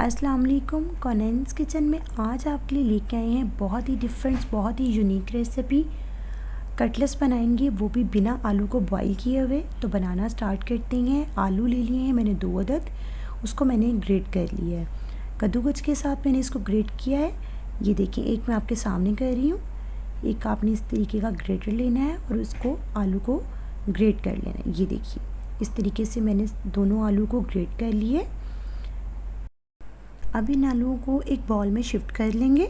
अस्सलाम वालेकुम। कॉनेंस किचन में आज आपके लिए लेके आए हैं बहुत ही डिफरेंट, बहुत ही यूनिक रेसिपी। कटलेट्स बनाएंगे, वो भी बिना आलू को बॉईल किए हुए। तो बनाना स्टार्ट करते हैं। आलू ले लिए हैं मैंने 2 अदद, उसको मैंने ग्रेट कर लिया है। कद्दूकस के साथ मैंने इसको ग्रेट किया है। ये देखिए, एक मैं आपके सामने कर रही हूँ। एक आपने इस तरीके का ग्रेटर लेना है और उसको आलू को ग्रेट कर लेना है। ये देखिए, इस तरीके से मैंने दोनों आलू को ग्रेट कर लिए। अब इन आलूओं को एक बाउल में शिफ्ट कर लेंगे।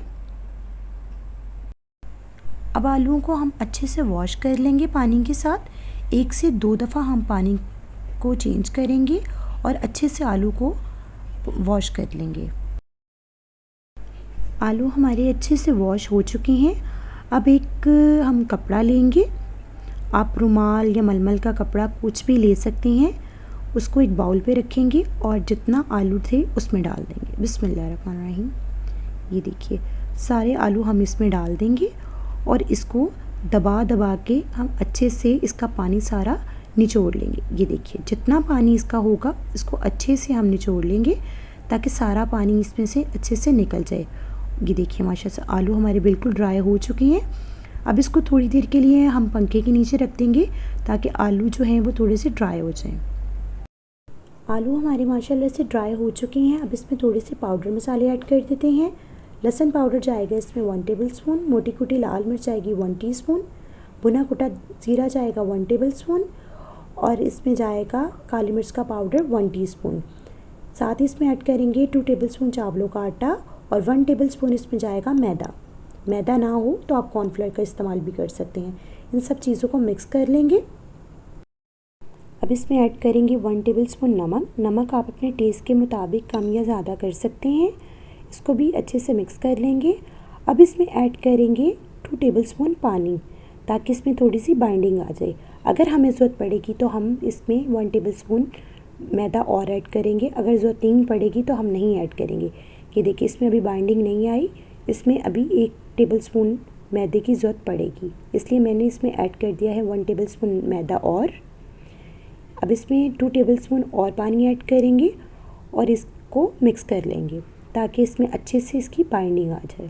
अब आलूओं को हम अच्छे से वॉश कर लेंगे पानी के साथ। 1 से 2 दफ़ा हम पानी को चेंज करेंगे और अच्छे से आलू को वॉश कर लेंगे। आलू हमारे अच्छे से वॉश हो चुके हैं। अब एक हम कपड़ा लेंगे, आप रुमाल या मलमल का कपड़ा कुछ भी ले सकते हैं। उसको एक बाउल पे रखेंगे और जितना आलू थे उसमें डाल देंगे। बिस्मिल्लाहिर्रहमानिर्रहीम। ये देखिए, सारे आलू हम इसमें डाल देंगे और इसको दबा दबा के हम अच्छे से इसका पानी सारा निचोड़ लेंगे। ये देखिए, जितना पानी इसका होगा इसको अच्छे से हम निचोड़ लेंगे ताकि सारा पानी इसमें से अच्छे से निकल जाए। ये देखिए, माशाल्लाह से आलू हमारे बिल्कुल ड्राई हो चुके हैं। अब इसको थोड़ी देर के लिए हम पंखे के नीचे रख देंगे ताकि आलू जो हैं वो थोड़े से ड्राई हो जाएं। आलू हमारे माशाल्लाह से ड्राई हो चुके हैं। अब इसमें थोड़े से पाउडर मसाले ऐड कर देते हैं। लहसुन पाउडर जाएगा इसमें 1 टेबलस्पून, मोटी कुटी लाल मिर्च जाएगी 1 टीस्पून, भुना कुटा ज़ीरा जाएगा 1 टेबलस्पून और इसमें जाएगा काली मिर्च का पाउडर 1 टीस्पून। साथ ही इसमें ऐड करेंगे 2 टेबलस्पून चावलों का आटा और 1 टेबलस्पून इसमें जाएगा मैदा। मैदा ना हो तो आप कॉर्नफ्लोर का इस्तेमाल भी कर सकते हैं। इन सब चीज़ों को मिक्स कर लेंगे। अब इसमें ऐड करेंगे 1 टेबलस्पून नमक। नमक आप अपने टेस्ट के मुताबिक कम या ज़्यादा कर सकते हैं। इसको भी अच्छे से मिक्स कर लेंगे। अब इसमें ऐड करेंगे 2 टेबलस्पून पानी ताकि इसमें थोड़ी सी बाइंडिंग आ जाए। अगर हमें ज़रूरत पड़ेगी तो हम इसमें 1 टेबलस्पून मैदा और ऐड करेंगे। अगर ज़रूरत नहीं पड़ेगी तो हम नहीं ऐड करेंगे। ये देखिए, इसमें अभी बाइंडिंग नहीं आई, इसमें अभी 1 टेबलस्पून मैदे की ज़रूरत पड़ेगी, इसलिए मैंने इसमें ऐड कर दिया है 1 टेबलस्पून मैदा और। अब इसमें 2 टेबलस्पून और पानी ऐड करेंगे और इसको मिक्स कर लेंगे ताकि इसमें अच्छे से इसकी बाइंडिंग आ जाए।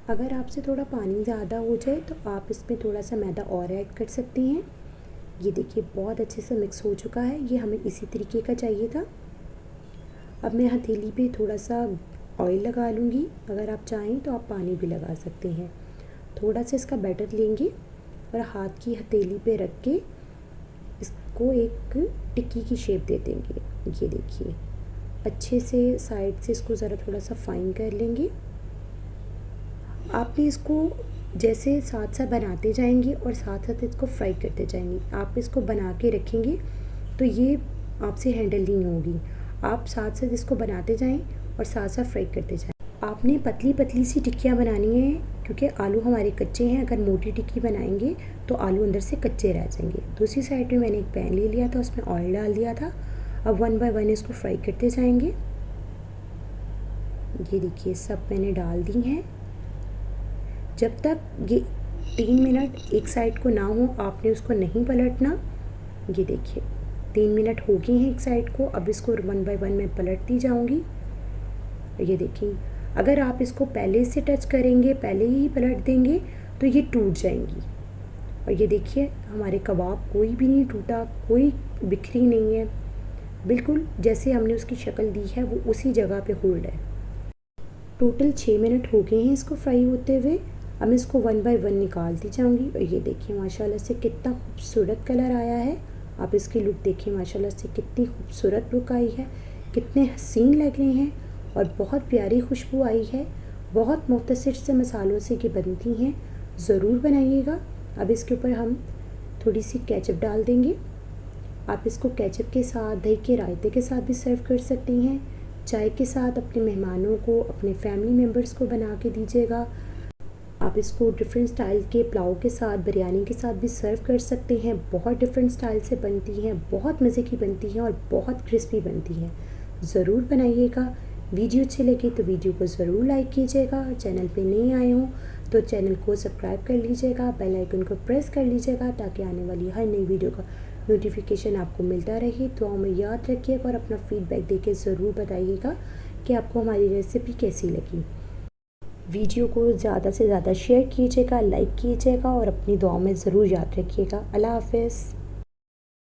अगर आपसे थोड़ा पानी ज़्यादा हो जाए तो आप इसमें थोड़ा सा मैदा और ऐड कर सकती हैं। ये देखिए, बहुत अच्छे से मिक्स हो चुका है। ये हमें इसी तरीके का चाहिए था। अब मैं हथेली पे थोड़ा सा ऑयल लगा लूँगी। अगर आप चाहें तो आप पानी भी लगा सकते हैं। थोड़ा सा इसका बैटर लेंगे और हाथ की हथेली पे रख के इसको एक टिक्की की शेप दे देंगे। ये देखिए, अच्छे से साइड से इसको ज़रा थोड़ा सा फाइन कर लेंगे। आपने इसको जैसे साथ साथ बनाते जाएंगे और साथ साथ इसको फ्राई करते जाएंगे। आप इसको बना के रखेंगे तो ये आपसे हैंडल नहीं होगी। आप साथ साथ इसको बनाते जाएं और साथ साथ फ्राई करते जाएं। आपने पतली पतली सी टिक्कियाँ बनानी है क्योंकि आलू हमारे कच्चे हैं। अगर मोटी टिक्की बनाएंगे तो आलू अंदर से कच्चे रह जाएंगे। दूसरी साइड में मैंने एक पैन ले लिया था, उसमें ऑयल डाल दिया था। अब 1 बाय 1 इसको फ्राई करते जाएंगे। ये देखिए, सब मैंने डाल दी हैं। जब तक ये 3 मिनट एक साइड को ना हो आपने उसको नहीं पलटना। ये देखिए, 3 मिनट हो गए हैं एक साइड को। अब इसको 1 बाय 1 मैं पलटती जाऊंगी। ये देखिए, अगर आप इसको पहले से टच करेंगे, पहले ही पलट देंगे तो ये टूट जाएंगी। और ये देखिए, हमारे कबाब कोई भी नहीं टूटा, कोई बिखरी नहीं है। बिल्कुल जैसे हमने उसकी शक्ल दी है वो उसी जगह पे होल्ड है। टोटल 6 मिनट हो गए हैं इसको फ्राई होते हुए। अब मैं इसको 1 बाय 1 निकालती जाऊंगी। और ये देखिए, माशाल्लाह से कितना खूबसूरत कलर आया है। आप इसकी लुक देखिए, माशाल्लाह से कितनी खूबसूरत लुक आई है, कितने हसीन लग रहे हैं और बहुत प्यारी खुशबू आई है। बहुत मुख्तसर से मसालों से ये बनती हैं, ज़रूर बनाइएगा। अब इसके ऊपर हम थोड़ी सी केचप डाल देंगे। आप इसको केचप के साथ, दही के रायते के साथ भी सर्व कर सकती हैं। चाय के साथ अपने मेहमानों को, अपने फैमिली मेम्बर्स को बना के दीजिएगा। आप इसको डिफरेंट स्टाइल के पुलाव के साथ, बिरयानी के साथ भी सर्व कर सकते हैं। बहुत डिफरेंट स्टाइल से बनती हैं, बहुत मज़े की बनती हैं और बहुत क्रिस्पी बनती हैं। ज़रूर बनाइएगा। वीडियो अच्छी लगी तो वीडियो को ज़रूर लाइक कीजिएगा। चैनल पे नए आए हों तो चैनल को सब्सक्राइब कर लीजिएगा, बेल आइकन को प्रेस कर लीजिएगा ताकि आने वाली हर नई वीडियो का नोटिफिकेशन आपको मिलता रहे। तो हमें याद रखिएगा और अपना फीडबैक देके ज़रूर बताइएगा कि आपको हमारी रेसिपी कैसी लगी। वीडियो को ज़्यादा से ज़्यादा शेयर कीजिएगा, लाइक कीजिएगा और अपनी दुआओं में ज़रूर याद रखिएगा। अल्लाह हाफ़िज़।